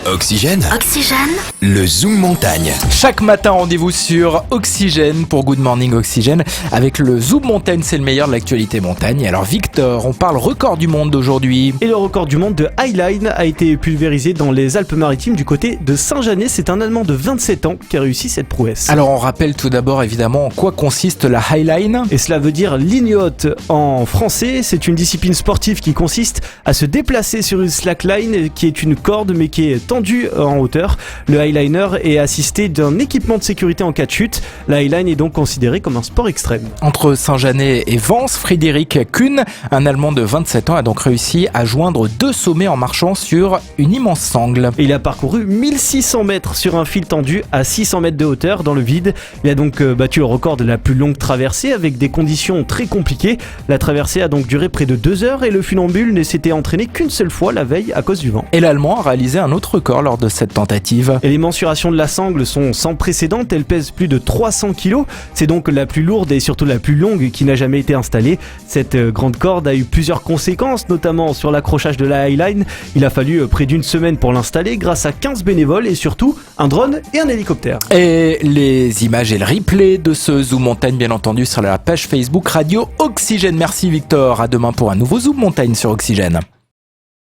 Oxygène. Oxygène. Le Zoom Montagne. Chaque matin, rendez-vous sur Oxygène pour Good Morning Oxygène. Avec le Zoom Montagne, c'est le meilleur de l'actualité montagne. Alors Victor, on parle record du monde d'aujourd'hui. Et le record du monde de highline a été pulvérisé dans les Alpes-Maritimes du côté de Saint-Janet. C'est un Allemand de 27 ans qui a réussi cette prouesse. Alors on rappelle tout d'abord évidemment en quoi consiste la highline. Et cela veut dire ligne haute en français. C'est une discipline sportive qui consiste à se déplacer sur une slackline qui est une corde mais qui est tendue en hauteur. Le highliner est assisté d'un équipement de sécurité en cas de chute. La highline est donc considérée comme un sport extrême. Entre Saint-Janet et Vence, Frédéric Kuhn, un Allemand de 27 ans, a donc réussi à joindre deux sommets en marchant sur une immense sangle. Et il a parcouru 1600 mètres sur un fil tendu à 600 mètres de hauteur dans le vide. Il a donc battu le record de la plus longue traversée avec des conditions très compliquées. La traversée a donc duré près de 2 heures et le funambule ne s'était entraîné qu'une seule fois la veille à cause du vent. Et l'Allemand a réalisé un autre record lors de cette tentative. Et les mensurations de la sangle sont sans précédent, elle pèse plus de 300 kg. C'est donc la plus lourde et surtout la plus longue qui n'a jamais été installée. Cette grande corde a eu plusieurs conséquences, notamment sur l'accrochage de la highline. Il a fallu près d'une semaine pour l'installer grâce à 15 bénévoles et surtout un drone et un hélicoptère. Et les images et le replay de ce Zoom Montagne, bien entendu, sur la page Facebook Radio Oxygène. Merci Victor, à demain pour un nouveau Zoom Montagne sur Oxygène.